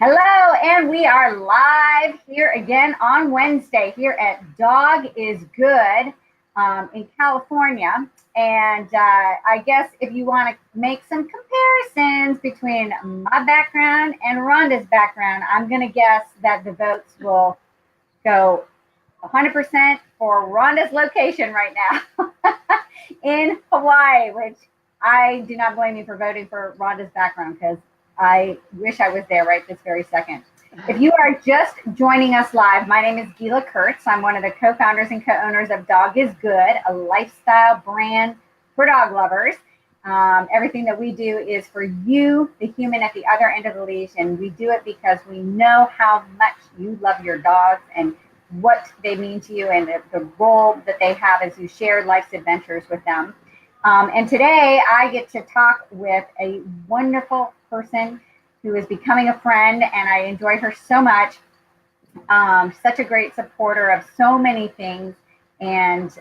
Hello, and we are live here again on Wednesday here at Dog is Good in California. And I guess if you want to make some comparisons between my background and Rhonda's background, I'm going to guess that the votes will go 100% for Rhonda's location right now in Hawaii, which I do not blame you for voting for Rhonda's background because I wish I was there right this very second. If you are just joining us live, my name is Gila Kurtz. I'm one of the co-founders and co-owners of Dog is Good, a lifestyle brand for dog lovers. Everything that we do is for you, the human at the other end of the leash, and we do it because we know how much you love your dogs and what they mean to you and the role that they have as you share life's adventures with them. And today I get to talk with a wonderful person who is becoming a friend, and I enjoy her so much. Such a great supporter of so many things, and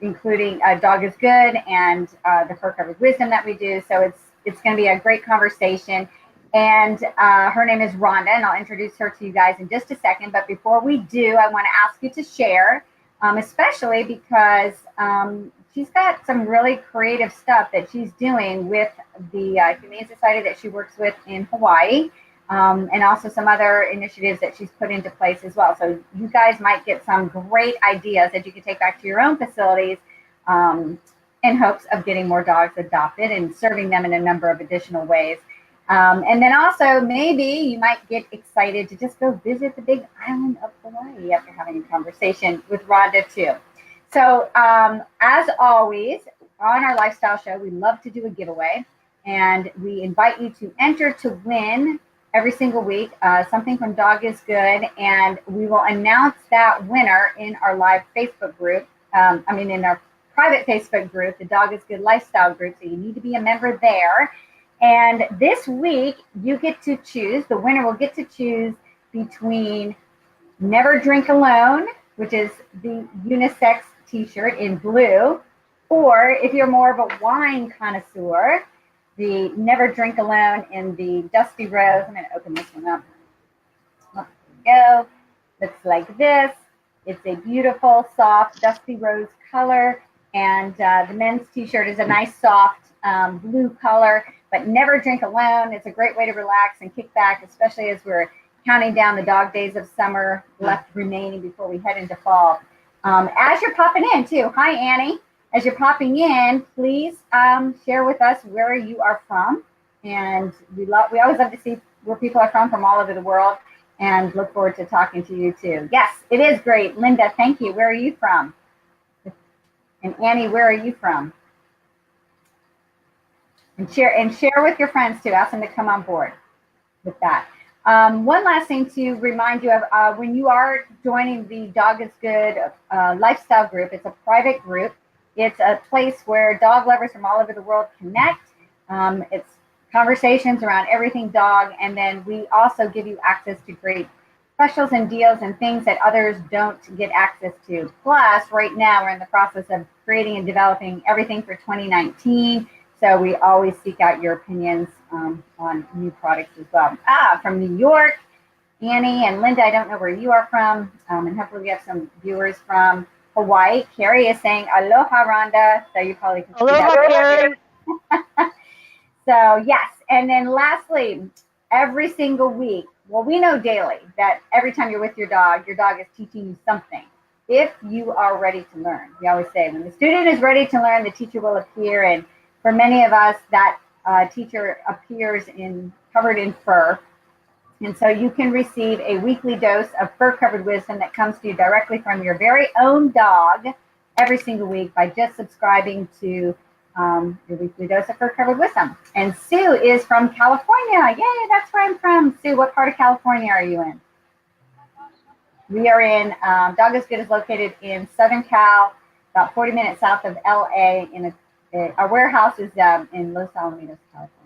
including Dog is Good and the Fur Covered Wisdom that we do. So it's going to be a great conversation. And her name is Rhonda, and I'll introduce her to you guys in just a second. But before we do, I want to ask you to share, especially because she's got some really creative stuff that she's doing with the Humane Society that she works with in Hawaii, and also some other initiatives that she's put into place as well. So you guys might get some great ideas that you can take back to your own facilities in hopes of getting more dogs adopted and serving them in a number of additional ways. And then also maybe you might get excited to just go visit the big island of Hawaii after having a conversation with Rhonda too. So as always, on our lifestyle show, we love to do a giveaway, and we invite you to enter to win every single week something from Dog is Good, and we will announce that winner in our live Facebook group. In our private Facebook group, the Dog is Good Lifestyle group. So you need to be a member there. And this week, you get to choose, the winner will get to choose between Never Drink Alone, which is the unisex t-shirt in blue, or if you're more of a wine connoisseur, the Never Drink Alone in the Dusty Rose. I'm going to open this one up. There we go. Looks like this. It's a beautiful, soft, dusty rose color, and the men's t-shirt is a nice, soft blue color. But Never Drink Alone. It's a great way to relax and kick back, especially as we're counting down the dog days of summer left remaining before we head into fall. As you're popping in too, hi Annie. As you're popping in, please share with us where you are from, and we always love to see where people are from all over the world, and look forward to talking to you too. Yes, it is great, Linda. Thank you. Where are you from? And Annie, where are you from? And share with your friends too. Ask them to come on board with that. One last thing to remind you of, when you are joining the Dog is Good lifestyle group, it's a private group. It's a place where dog lovers from all over the world connect. It's conversations around everything dog, and then we also give you access to great specials and deals and things that others don't get access to. Plus, right now, we're in the process of creating and developing everything for 2019. So we always seek out your opinions on new products as well. From New York, Annie and Linda, I don't know where you are from, and hopefully we have some viewers from Hawaii. Carrie is saying, aloha, Rhonda. So you probably can see aloha, that. Carrie. So yes, and then lastly, every single week, well, we know daily that every time you're with your dog is teaching you something. If you are ready to learn, we always say, when the student is ready to learn, the teacher will appear. And for many of us, that teacher appears covered in fur. And so you can receive a weekly dose of fur-covered wisdom that comes to you directly from your very own dog every single week by just subscribing to your weekly dose of fur-covered wisdom. And Sue is from California. Yay, that's where I'm from. Sue, what part of California are you in? We are in, Dog is Good is located in Southern Cal, about 40 minutes south of LA. Our warehouse is in Los Alamitos, California.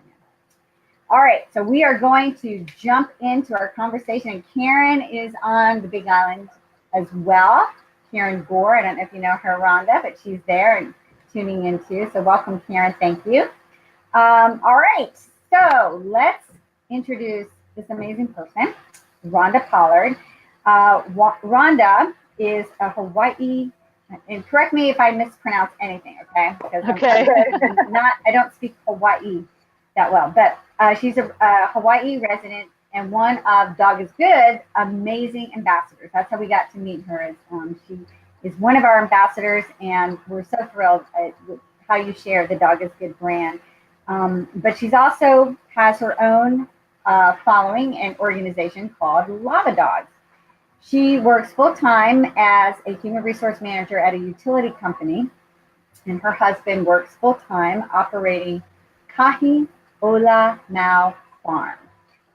All right, so we are going to jump into our conversation. Karen is on the Big Island as well. Karen Gore, I don't know if you know her, Rhonda, but she's there and tuning in too. So welcome, Karen. Thank you. All right, so let's introduce this amazing person, Rhonda Pollard. Rhonda is a Hawaii, and correct me if I mispronounce anything, okay? Because I don't speak Hawaii that well, but she's a Hawaii resident and one of Dog is Good amazing ambassadors. That's how we got to meet her. She is one of our ambassadors, and we're so thrilled with how you share the Dog is Good brand. But she's also has her own following and organization called Lava Dogs. She works full-time as a human resource manager at a utility company, and her husband works full-time operating Kahi Ola Mau Farm.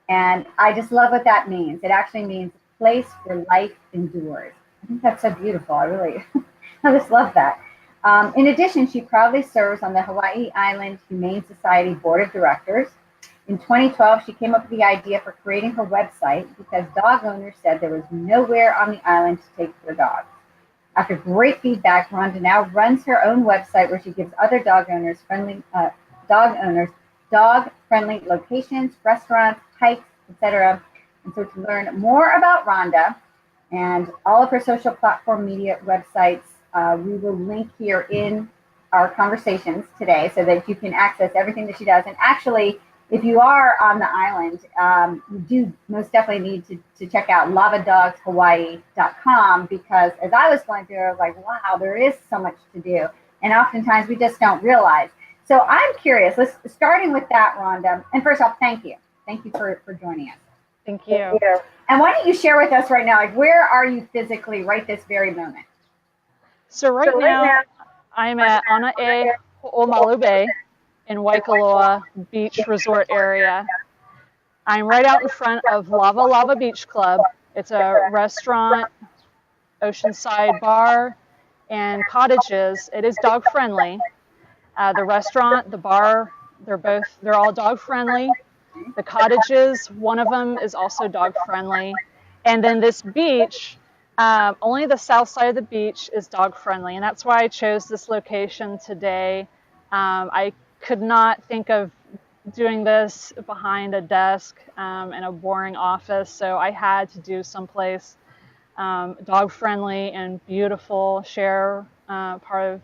And I just love what that means. It actually means place where life endures. I think that's so beautiful. I just love that. In addition, she proudly serves on the Hawaii Island Humane Society Board of Directors. In 2012, she came up with the idea for creating her website because dog owners said there was nowhere on the island to take their dogs. After great feedback, Rhonda now runs her own website where she gives other dog owners dog-friendly locations, restaurants, hikes, etc. And so to learn more about Rhonda and all of her social platform media websites, we will link here in our conversations today so that you can access everything that she does. And actually, if you are on the island, you do most definitely need to check out lavadogshawaii.com, because as I was going through, I was like, wow, there is so much to do. And oftentimes we just don't realize. So I'm curious, starting with that, Rhonda. And first off, thank you. Thank you for joining us. Thank you. Thank you. And why don't you share with us right now, like, where are you physically right this very moment? So right now, I'm at Ana'e Ho'omalu Bay in Waikoloa Beach Resort area. I'm right out in front of Lava Lava Beach Club. It's a restaurant, oceanside bar, and cottages. It is dog friendly. The restaurant, the bar, they're all dog friendly. The cottages, one of them is also dog friendly. And then this beach, only the south side of the beach is dog friendly. And that's why I chose this location today. I could not think of doing this behind a desk in a boring office. So I had to do someplace dog friendly and beautiful, share part of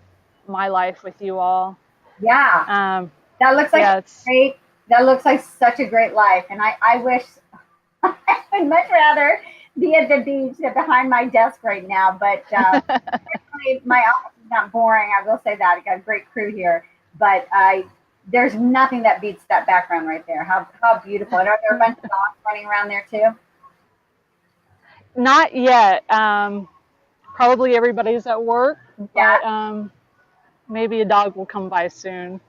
my life with you all. Yeah. That looks like great. That looks like such a great life. And I wish I would much rather be at the beach than behind my desk right now. But my office is not boring. I will say that. I got a great crew here. But there's nothing that beats that background right there. How beautiful. And are there a bunch of dogs running around there too? Not yet. Probably everybody's at work. Yeah. But maybe a dog will come by soon.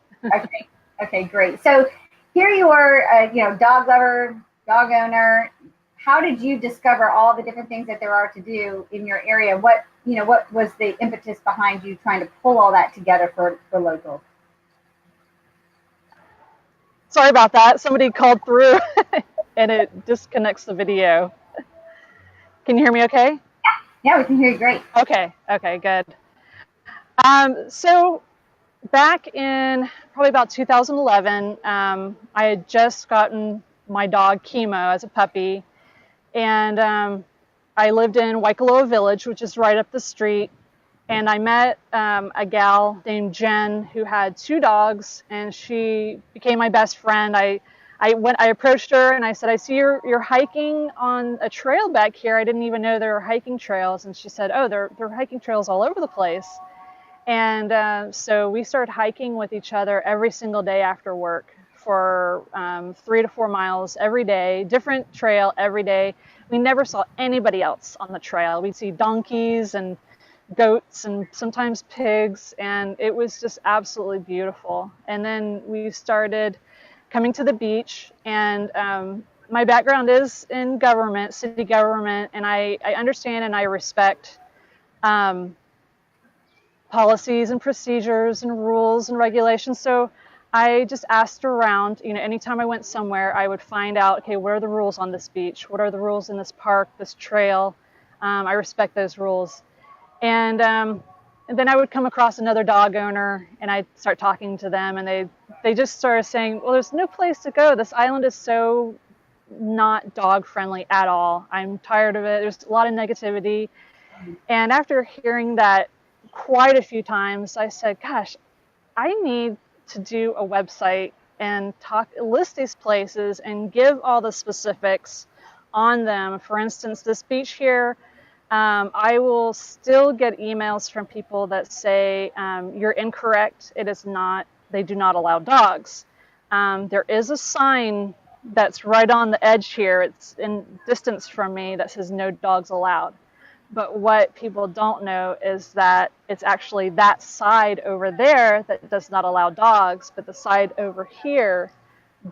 Okay, great. So here you are, dog lover, dog owner. How did you discover all the different things that there are to do in your area? What was the impetus behind you trying to pull all that together for locals? Sorry about that. Somebody called through and it disconnects the video. Can you hear me okay? Yeah, we can hear you great. Okay, good. So back in probably about 2011, I had just gotten my dog Chemo as a puppy, and I lived in Waikoloa Village, which is right up the street, and I met a gal named Jen who had 2 dogs, and she became my best friend. I approached her and I said, I see you're hiking on a trail back here. I didn't even know there were hiking trails. And she said, oh, there are hiking trails all over the place. And so we started hiking with each other every single day after work for 3 to 4 miles every day, different trail every day. We never saw anybody else on the trail. We'd see donkeys and goats and sometimes pigs, and it was just absolutely beautiful. And then we started coming to the beach, and my background is in government, city government, and I understand and I respect policies and procedures and rules and regulations. So I just asked around, anytime I went somewhere, I would find out, okay, what are the rules on this beach? What are the rules in this park, this trail? I respect those rules. And then I would come across another dog owner, and I'd start talking to them, and they just started saying, well, there's no place to go. This island is so not dog friendly at all. I'm tired of it. There's a lot of negativity. And after hearing that quite a few times, I said, gosh, I need to do a website and list these places and give all the specifics on them. For instance, this beach here, I will still get emails from people that say, you're incorrect. It is not, they do not allow dogs. There is a sign that's right on the edge here. It's in distance from me that says no dogs allowed. But what people don't know is that it's actually that side over there that does not allow dogs, but the side over here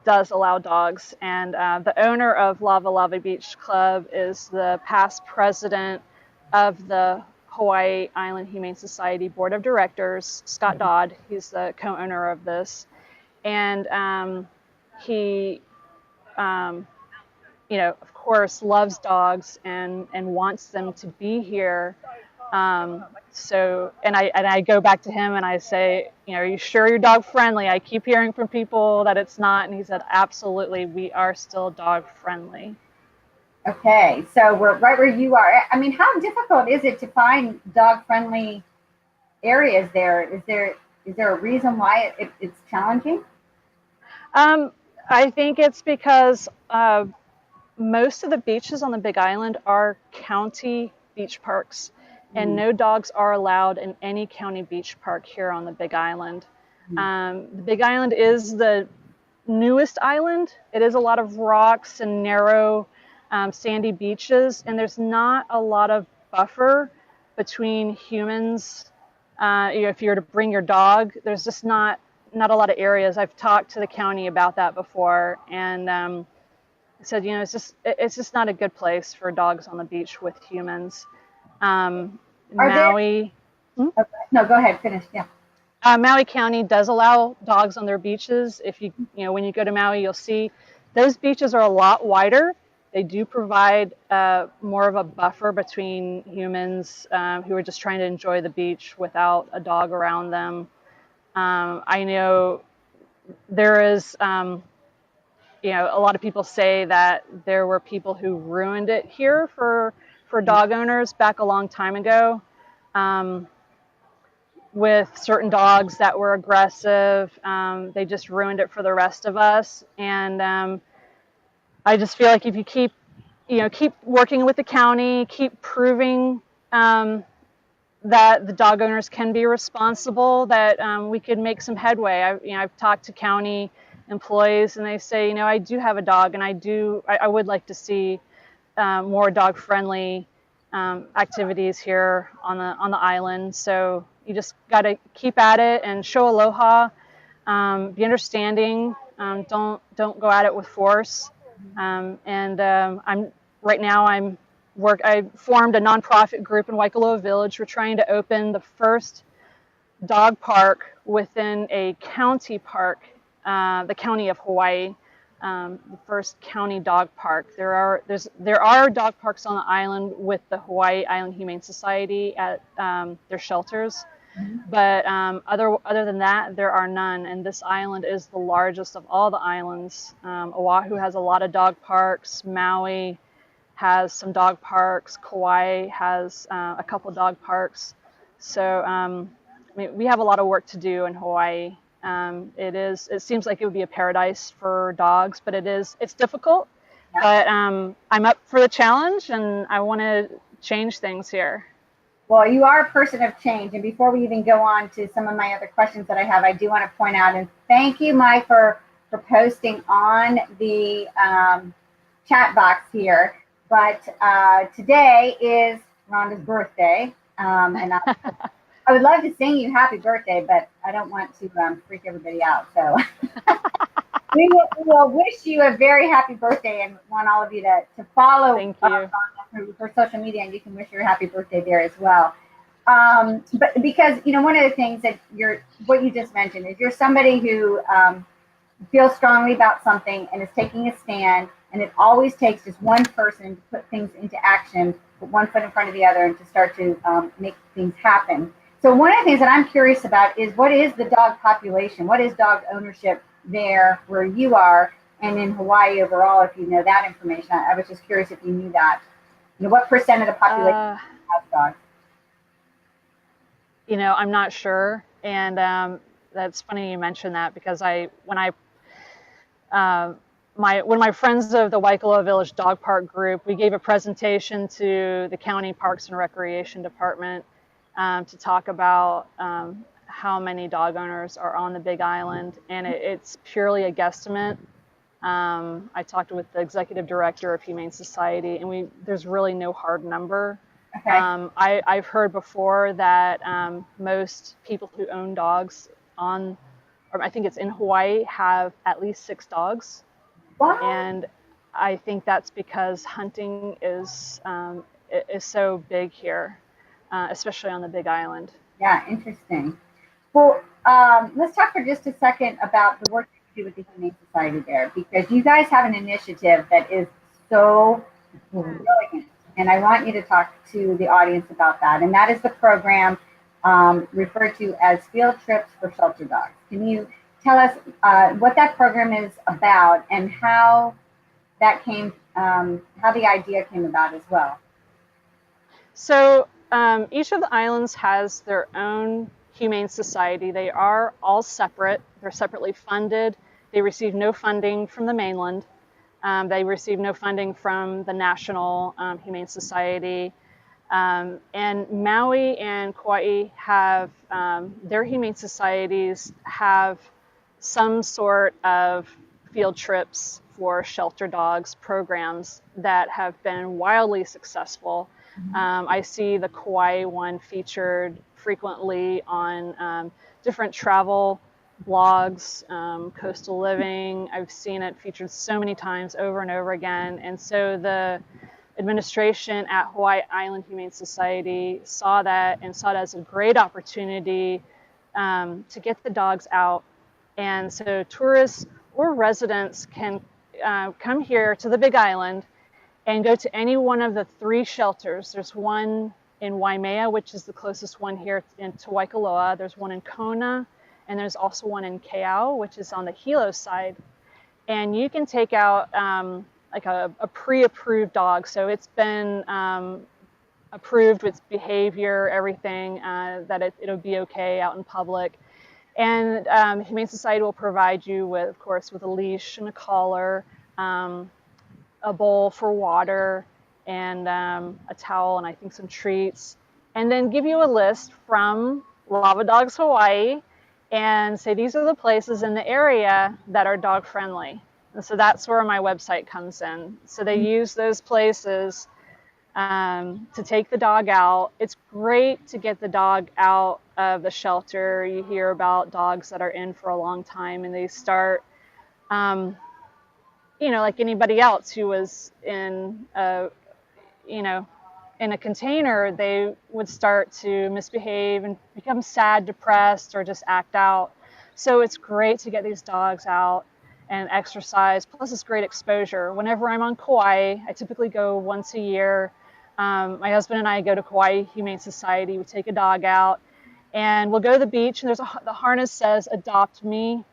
does allow dogs. And the owner of Lava Lava Beach Club is the past president of the Hawaii Island Humane Society Board of Directors, Scott Dodd. He's the co-owner of this. And he of course, loves dogs and wants them to be here. So I go back to him and I say, are you sure you're dog friendly? I keep hearing from people that it's not. And he said, absolutely, we are still dog friendly. Okay, so we're right where you are. I mean, how difficult is it to find dog friendly areas there? Is there a reason why it's challenging? I think it's because most of the beaches on the Big Island are county beach parks, and no dogs are allowed in any county beach park here on the Big Island. The Big Island is the newest island. It is a lot of rocks and narrow, sandy beaches, and there's not a lot of buffer between humans. If you were to bring your dog, there's just not a lot of areas. I've talked to the county about that before, and said, it's just not a good place for dogs on the beach with humans. Maui. No, go ahead, finish. Yeah. Maui County does allow dogs on their beaches. If when you go to Maui, you'll see those beaches are a lot wider. They do provide more of a buffer between humans who are just trying to enjoy the beach without a dog around them. I know there is, a lot of people say that there were people who ruined it here for dog owners back a long time ago, with certain dogs that were aggressive. They just ruined it for the rest of us. And I just feel like if you keep working with the county, keep proving that the dog owners can be responsible, that we could make some headway. I've talked to county employees and they say, I do have a dog and I would like to see more dog friendly activities here on the island. So you just got to keep at it and show aloha, be understanding, don't go at it with force. I formed a nonprofit group in Waikoloa Village. We're trying to open the first dog park within a county park, the county of Hawaii, the first county dog park. There are dog parks on the island with the Hawaii Island Humane Society at their shelters, but other than that, there are none. And this island is the largest of all the islands. Oahu has a lot of dog parks. Maui has some dog parks. Kauai has a couple dog parks. So we have a lot of work to do in Hawaii. It seems like it would be a paradise for dogs, but it's difficult. Yeah. But I'm up for the challenge and I want to change things here. Well, you are a person of change. And before we even go on to some of my other questions that I have, I do want to point out, and thank you, Mike, for posting on the chat box here. But today is Rhonda's birthday. And I would love to sing you happy birthday, but I don't want to freak everybody out. So we will wish you a very happy birthday and want all of you to follow her social media, and you can wish her a happy birthday there as well. But because, one of the things that what you just mentioned is you're somebody who feels strongly about something and is taking a stand, and it always takes just one person to put things into action, put one foot in front of the other, and to start to make things happen. So one of the things that I'm curious about is, what is the dog population? What is dog ownership there where you are? and in Hawaii overall, if you know that information. I was just curious if you knew that. What percent of the population has dogs? I'm not sure, and that's funny you mentioned that, because when my friends of the Waikoloa Village Dog Park group, we gave a presentation to the County Parks and Recreation Department to talk about how many dog owners are on the Big Island, and it's purely a guesstimate. I talked with the executive director of Humane Society, and there's really no hard number. Okay. I've heard before that most people who own dogs or I think it's in Hawaii, have at least 6 dogs. What? And I think that's because hunting is so big here, especially on the Big Island. Yeah, interesting. Well, let's talk for just a second about the work you do with the Humane Society there, because you guys have an initiative that is so brilliant, and I want you to talk to the audience about that. And that is the program referred to as Field Trips for Shelter Dogs. Can you tell us what that program is about and how that came, how the idea came about as well? So each of the islands has their own Humane Society. They are all separate. They're separately funded. They receive no funding from the mainland. They receive no funding from the National Humane Society. And Maui and Kauai have, their Humane Societies have some sort of field trips for shelter dogs programs that have been wildly successful. I see the Kauai one featured frequently on different travel blogs, Coastal Living. I've seen it featured so many times over and over again. And so the administration at Hawaii Island Humane Society saw that and saw it as a great opportunity to get the dogs out. And so tourists or residents can come here to the Big Island and go to any one of the 3 shelters. There's one in Waimea, which is the closest one here to Waikoloa. There's one in Kona, and there's also one in Keau, which is on the Hilo side. And you can take out like a pre-approved dog. So it's been approved with behavior, everything, that it'll be okay out in public. And Humane Society will provide you with, of course, with a leash and a collar, a bowl for water, and a towel, and I think some treats, and then give you a list from Lava Dogs Hawaii and say these are the places in the area that are dog friendly. And so that's where my website comes in. So they use those places to take the dog out. It's great to get the dog out of the shelter. You hear about dogs that are in for a long time, and they start, like anybody else who was in a container, they would start to misbehave and become sad, depressed, or just act out. So it's great to get these dogs out and exercise. Plus, it's great exposure. Whenever I'm on Kauai, I typically go once a year. My husband and I go to Kauai Humane Society. We take a dog out, and we'll go to the beach. And the harness says "Adopt Me,"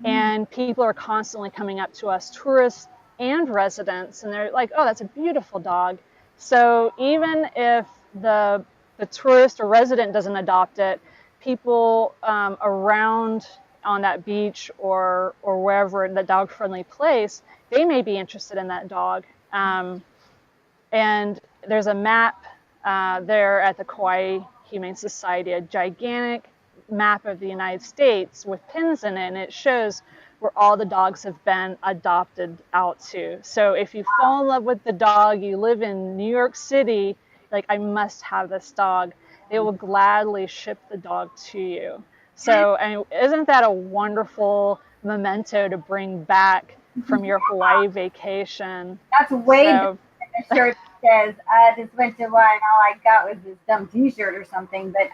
and people are constantly coming up to us, tourists and residents, and they're like, "Oh, that's a beautiful dog." So even if the tourist or resident doesn't adopt it, people around on that beach or wherever, the dog-friendly place, they may be interested in that dog. And there's a map there at the Kauai Humane Society, a gigantic map of the United States with pins in it, and it shows where all the dogs have been adopted out to. So if you fall in love with the dog, you live in New York City, like, I must have this dog, they will gladly ship the dog to you. So, I mean, isn't that a wonderful memento to bring back from your Hawaii vacation? That's way different than a shirt that says, I just went to Hawaii and all I got was this dumb t-shirt or something. But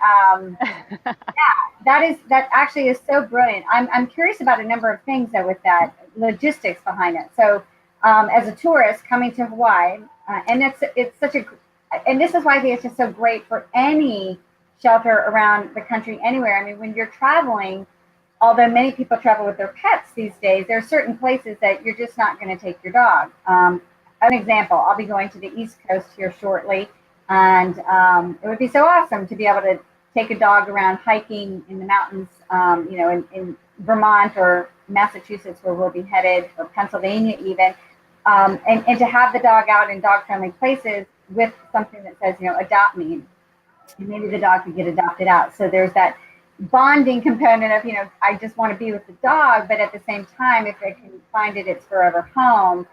yeah, that actually is so brilliant. I'm curious about a number of things though with that, logistics behind it. So as a tourist coming to Hawaii, and it's such a, and this is why I think it's just so great for any shelter around the country, anywhere. I mean, when you're traveling, although many people travel with their pets these days, there are certain places that you're just not going to take your dog. An example, I'll be going to the East Coast here shortly, and it would be so awesome to be able to take a dog around hiking in the mountains, in Vermont or Massachusetts, where we'll be headed, or Pennsylvania even, and to have the dog out in dog-friendly places with something that says, adopt me, and maybe the dog could get adopted out. So there's that bonding component of, I just want to be with the dog, but at the same time, if I can find its forever home,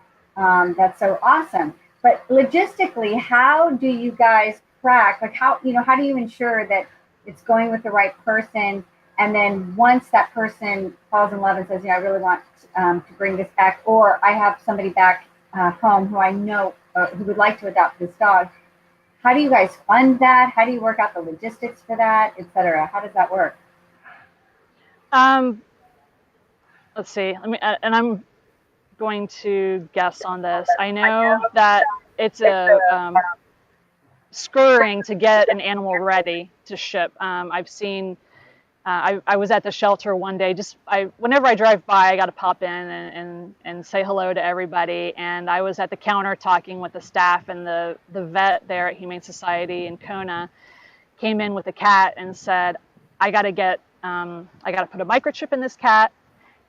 that's so awesome. But logistically, how do you guys track, like how do you ensure that it's going with the right person? And then once that person falls in love and says, I really want to bring this back, or I have somebody back home who I know who would like to adopt this dog, how do you guys fund that? How do you work out the logistics for that, et cetera? How does that work? Let's see. And I'm going to guess on this. I know that it's a scurrying to get an animal ready to ship. I've seen. I was at the shelter one day. Whenever I drive by, I got to pop in and say hello to everybody. And I was at the counter talking with the staff, and the vet there at Humane Society in Kona came in with a cat and said, I got to put a microchip in this cat,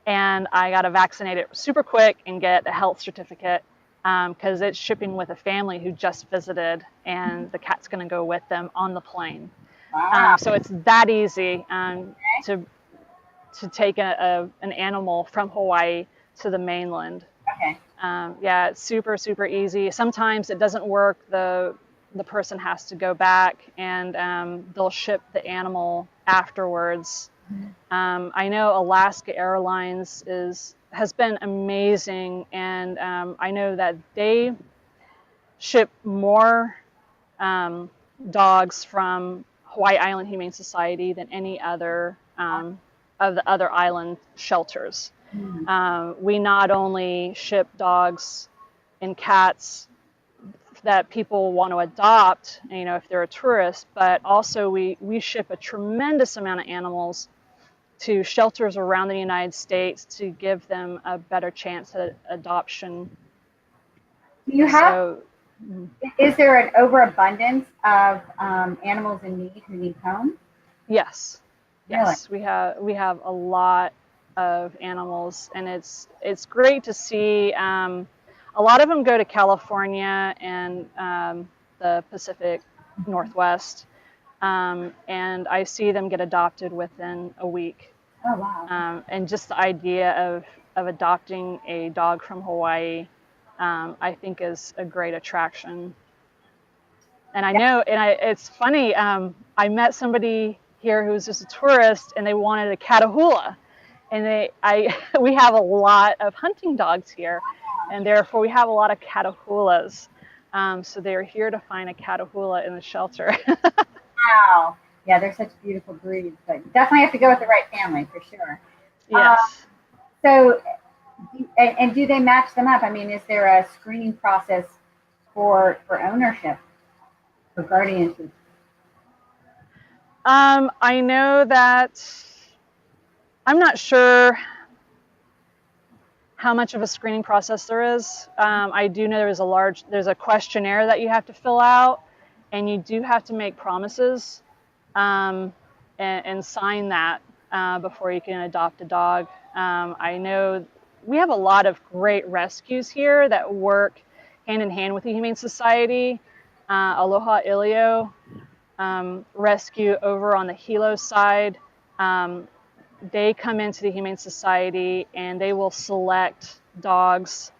and I got to vaccinate it super quick and get a health certificate because it's shipping with a family who just visited, and the cat's going to go with them on the plane. Wow. So it's that easy to take an animal from Hawaii to the mainland. Okay. Yeah, it's super, super easy. Sometimes it doesn't work. The person has to go back, and they'll ship the animal afterwards. I know Alaska Airlines has been amazing, and I know that they ship more dogs from Hawaii Island Humane Society than any other of the other island shelters. We not only ship dogs and cats that people want to adopt, if they're a tourist, but also we ship a tremendous amount of animals to shelters around the United States to give them a better chance at adoption. Is there an overabundance of animals in need who need homes? Yes. Really? We have a lot of animals, and it's great to see. A lot of them go to California and the Pacific Northwest, and I see them get adopted within a week. Oh, wow. And just the idea of adopting a dog from Hawaii, I think is a great attraction. And I know, it's funny, I met somebody here who was just a tourist, and they wanted a Catahoula. And we have a lot of hunting dogs here, and therefore we have a lot of Catahoulas. So they're here to find a Catahoula in the shelter. Wow. Yeah, they're such beautiful breeds, but definitely have to go with the right family for sure. Yes. So, and do they match them up? I mean, is there a screening process for ownership, for guardianship? I know that I'm not sure how much of a screening process there is. I do know there's a questionnaire that you have to fill out, and you do have to make promises and sign that before you can adopt a dog. I know we have a lot of great rescues here that work hand in hand with the Humane Society. Aloha Ilio rescue over on the Hilo side. They come into the Humane Society and they will select dogs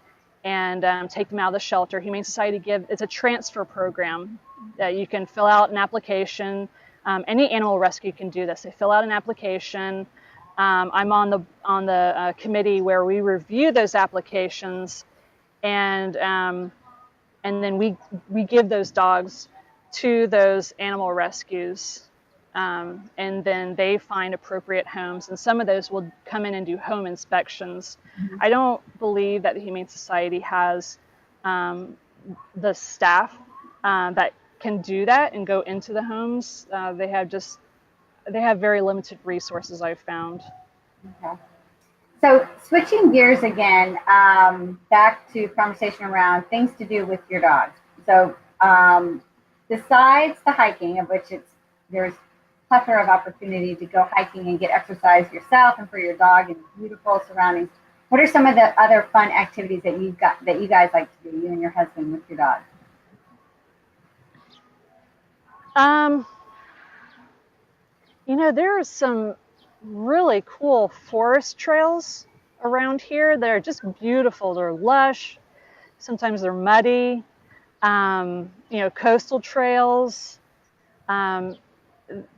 and take them out of the shelter. Humane Society it's a transfer program that you can fill out an application. Any animal rescue can do this. They fill out an application. I'm on the committee where we review those applications, and then we give those dogs to those animal rescues, and then they find appropriate homes, and some of those will come in and do home inspections. I don't believe that the Humane Society has the staff that can do that and go into the homes. They have very limited resources, I've found. Okay. So switching gears again, back to conversation around things to do with your dogs. So besides the hiking, of which there's plethora of opportunity to go hiking and get exercise yourself and for your dog in beautiful surroundings. What are some of the other fun activities that you guys like to do, you and your husband, with your dog? Um, there are some really cool forest trails around here. They're just beautiful. They're lush. Sometimes they're muddy. Coastal trails. Um,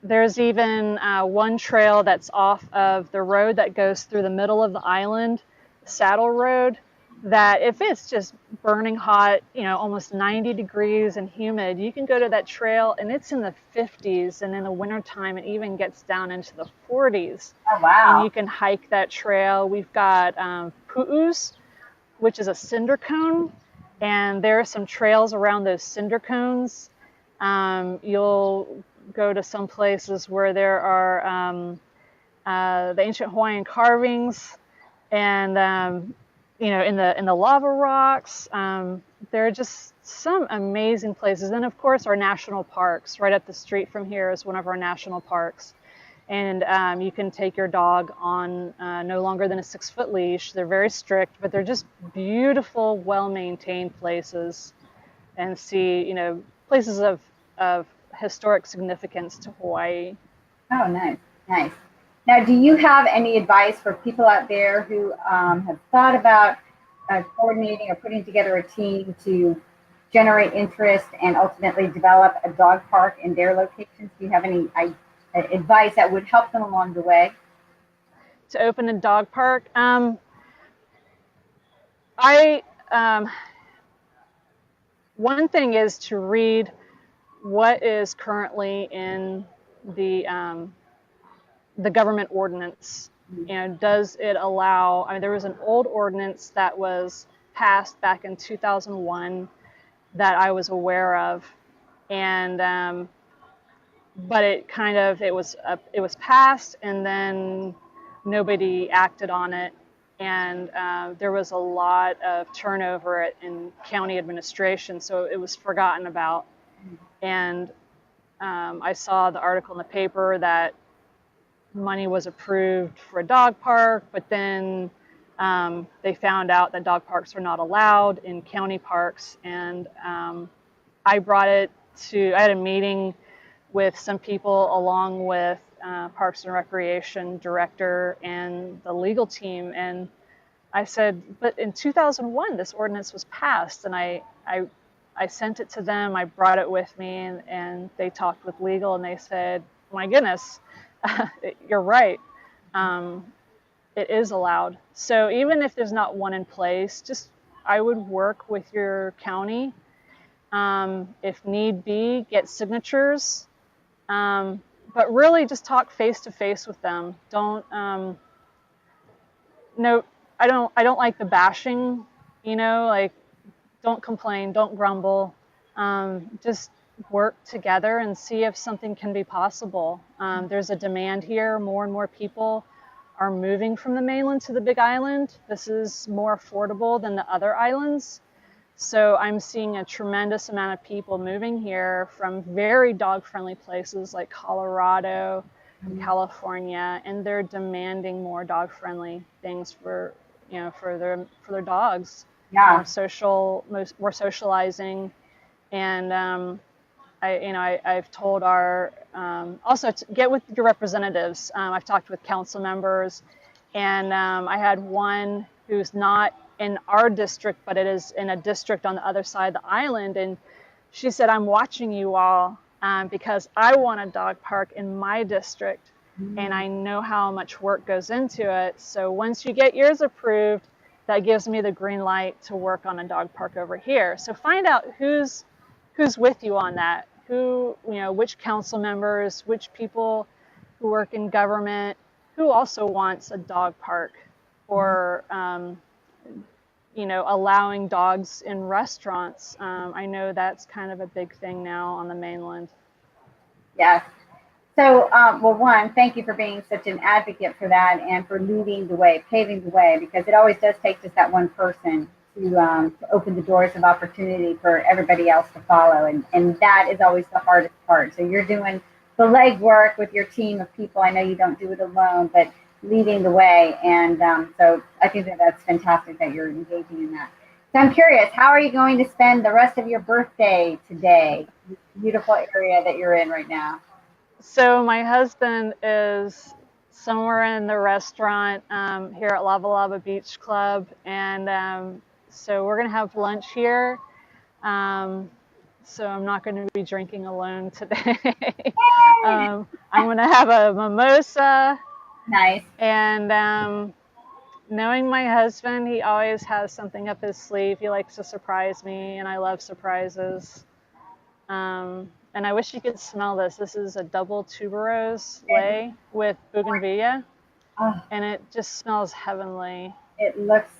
there's even one trail that's off of the road that goes through the middle of the island, Saddle Road, that if it's just burning hot, almost 90 degrees and humid, you can go to that trail and it's in the 50s, and in the wintertime it even gets down into the 40s. Oh, And wow. you can hike that trail. We've got pu'us, which is a cinder cone, and there are some trails around those cinder cones. You'll go to some places where there are the ancient Hawaiian carvings, and in the lava rocks. There are just some amazing places, and of course our national parks. Right up the street from here is one of our national parks, and you can take your dog on no longer than a 6-foot leash. They're very strict, but they're just beautiful, well-maintained places, and see places of historic significance to Hawaii. Oh, nice, nice. Now, do you have any advice for people out there who have thought about coordinating or putting together a team to generate interest and ultimately develop a dog park in their locations? Do you have any advice that would help them along the way? To open a dog park, I one thing is to read what is currently in the government ordinance. Does it allow? I mean, there was an old ordinance that was passed back in 2001 that I was aware of, and but it was passed, and then nobody acted on it, and there was a lot of turnover in county administration, so it was forgotten about. And I saw the article in the paper that money was approved for a dog park, but then they found out that dog parks are not allowed in county parks, and I brought it to. I had a meeting with some people along with Parks and Recreation director and the legal team, and I said, but in 2001 this ordinance was passed, and I sent it to them. I brought it with me, and they talked with legal, and they said, my goodness, you're right. It is allowed. So even if there's not one in place, I would work with your county. If need be, get signatures. But really just talk face to face with them. No, I don't like the bashing, like, don't complain, don't grumble. Just work together and see if something can be possible. There's a demand here. More and more people are moving from the mainland to the Big Island. This is more affordable than the other islands. So I'm seeing a tremendous amount of people moving here from very dog-friendly places like Colorado and California, and they're demanding more dog-friendly things for their dogs. Yeah. More socializing, and I've told our also to get with your representatives. I've talked with council members, and I had one who's not in our district, but it is in a district on the other side of the island, and she said, I'm watching you all because I want a dog park in my district, and I know how much work goes into it. So once you get yours approved, that gives me the green light to work on a dog park over here. So find out who's with you on that, which council members, which people who work in government, who also wants a dog park, or allowing dogs in restaurants. I know that's kind of a big thing now on the mainland. Yes. So, well, one, thank you for being such an advocate for that and for leading the way, paving the way, because it always does take just that one person to open the doors of opportunity for everybody else to follow. And that is always the hardest part. So you're doing the legwork with your team of people. I know you don't do it alone, but leading the way. And so I think that that's fantastic that you're engaging in that. So I'm curious, how are you going to spend the rest of your birthday today? This beautiful area that you're in right now. So my husband is somewhere in the restaurant here at Lava Lava Beach Club, and so we're gonna have lunch here. Um, so I'm not going to be drinking alone today. I'm going to have a mimosa. Nice. And knowing my husband, he always has something up his sleeve. He likes to surprise me, and I love surprises. And I wish you could smell this. This is a double tuberose lei with bougainvillea, Oh, and it just smells heavenly. it looks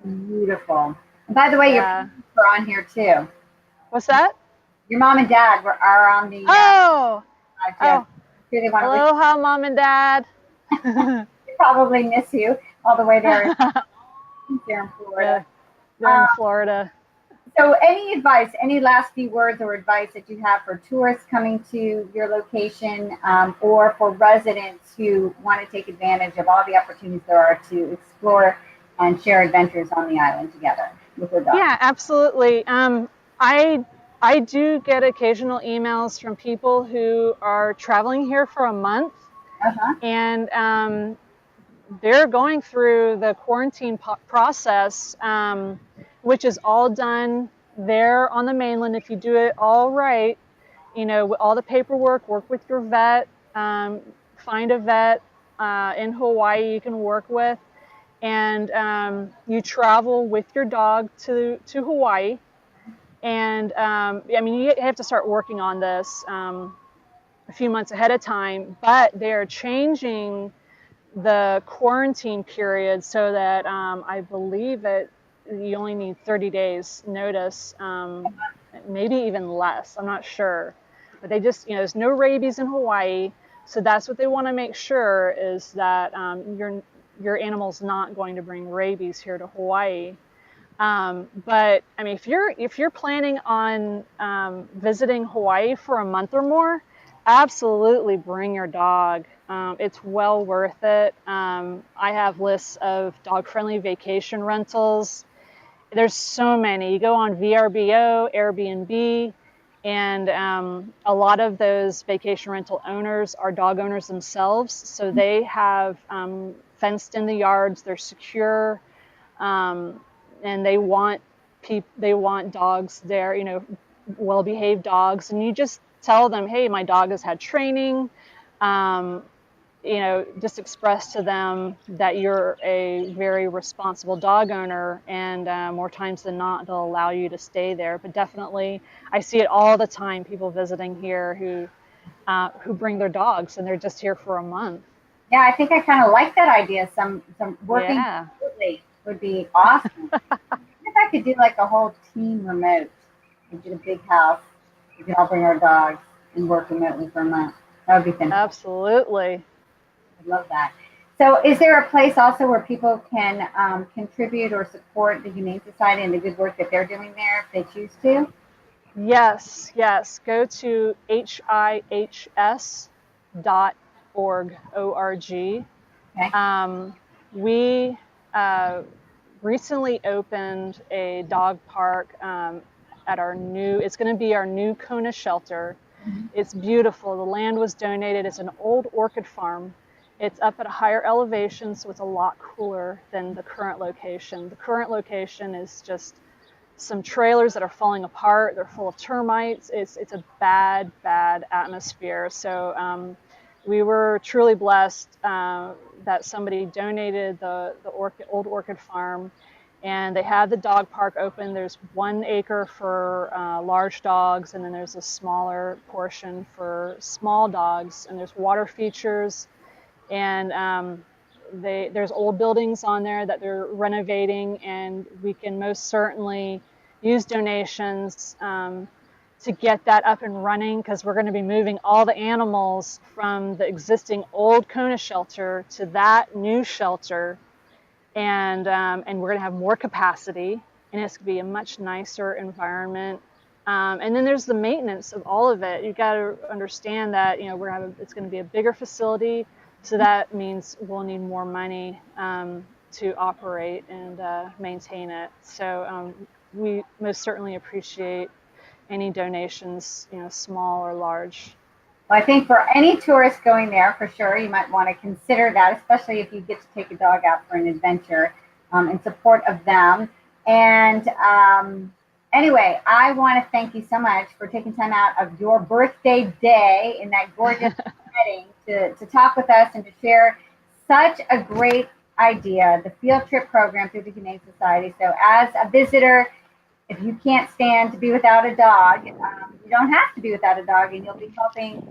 beautiful. And by the way, your Yeah. parents were on here too. What's that? Your mom and dad are on the Oh, live too. oh, Really want to wish aloha, Mom and Dad. they probably miss you all the way there in Florida. They're in Florida. So any advice, any last few words or advice that you have for tourists coming to your location or for residents who want to take advantage of all the opportunities there are to explore and share adventures on the island together with their dogs? Yeah, absolutely. I do get occasional emails from people who are traveling here for a month, and they're going through the quarantine process, which is all done there on the mainland. If you do it all right, you know, all the paperwork, work with your vet, find a vet in Hawaii you can work with, and you travel with your dog to Hawaii. And I mean, you have to start working on this a few months ahead of time, but they're changing the quarantine period so that I believe that you only need 30 days notice, maybe even less. I'm not sure. But they just, you know, there's no rabies in Hawaii. So that's what they want to make sure is that your animal's not going to bring rabies here to Hawaii. But I mean, if you're planning on visiting Hawaii for a month or more, absolutely bring your dog. It's well worth it. I have lists of dog-friendly vacation rentals. There's so many. You go on VRBO, Airbnb, and a lot of those vacation rental owners are dog owners themselves. So they have fenced in the yards. They're secure. And they want dogs there, you know, well-behaved dogs, and you just tell them, hey, my dog has had training, you know, just express to them that you're a very responsible dog owner, and more times than not they'll allow you to stay there. But definitely I see it all the time, people visiting here who bring their dogs and they're just here for a month. Yeah, I think I kind of like that idea. Some working remotely would be awesome. If I could do like a whole team remote, we get a big house, we can all bring our dogs and work remotely for a month. That would be fantastic. Absolutely. I'd love that. So is there a place also where people can contribute or support the Humane Society and the good work that they're doing there if they choose to? Yes. Go to hihs.org, O-R-G. Okay. We recently opened a dog park at it's going to be our new Kona shelter. Mm-hmm. It's beautiful. The land was donated. It's an old orchid farm. It's up at a higher elevation, so it's a lot cooler than the current location. The current location is just some trailers that are falling apart. They're full of termites. It's a bad atmosphere. So we were truly blessed that somebody donated the old orchid farm, and they have the dog park open. There's 1 acre for large dogs, and then there's a smaller portion for small dogs, and there's water features, and there's old buildings on there that they're renovating, and we can most certainly use donations to get that up and running, because we're going to be moving all the animals from the existing old Kona shelter to that new shelter, and we're going to have more capacity, and it's going to be a much nicer environment. And then there's the maintenance of all of it. You've got to understand that, you know, it's going to be a bigger facility, so that means we'll need more money to operate and maintain it. So we most certainly appreciate any donations, you know, small or large. Well, I think for any tourist going there, for sure, you might want to consider that, especially if you get to take a dog out for an adventure, in support of them. And anyway, I want to thank you so much for taking time out of your birthday day in that gorgeous setting to talk with us and to share such a great idea, the field trip program through the Humane Society. So as a visitor, if you can't stand to be without a dog, you don't have to be without a dog, and you'll be helping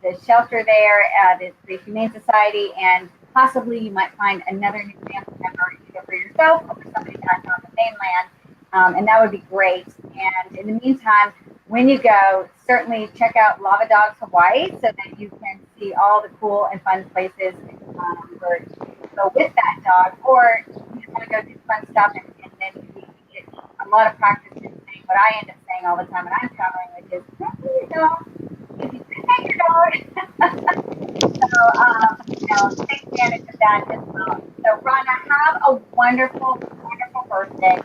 the shelter there, the Humane Society, and possibly you might find another new family member, either for yourself or for somebody back on the mainland, and that would be great. And in the meantime, when you go, certainly check out Lava Dogs Hawaii so that you can see all the cool and fun places where you go with that dog, or you just want to go do fun stuff and then you get a lot of practice in saying what I end up saying all the time when I'm traveling, which is, pet your dog. If you can pet your dog. So, take advantage of that as well. So, Rhonda, have a wonderful, wonderful birthday.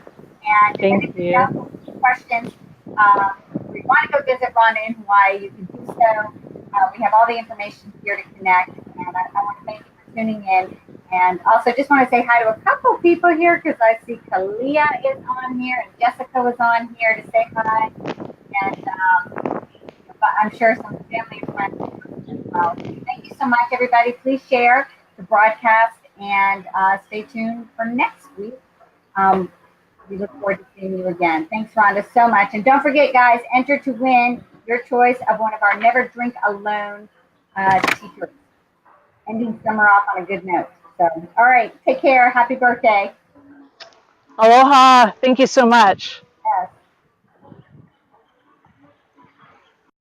And if anybody else has any questions, if you want to go visit Rhonda in Hawaii, you can do so. We have all the information here to connect. And I want to thank you for tuning in. And also just want to say hi to a couple people here, because I see Kalia is on here and Jessica was on here to say hi. And I'm sure some family and friends as well. Thank you so much, everybody. Please share the broadcast and stay tuned for next week. We look forward to seeing you again. Thanks, Rhonda, so much. And don't forget, guys, enter to win your choice of one of our Never Drink Alone t-shirts. Ending summer off on a good note. So, all right, take care. Happy birthday. Aloha. Thank you so much.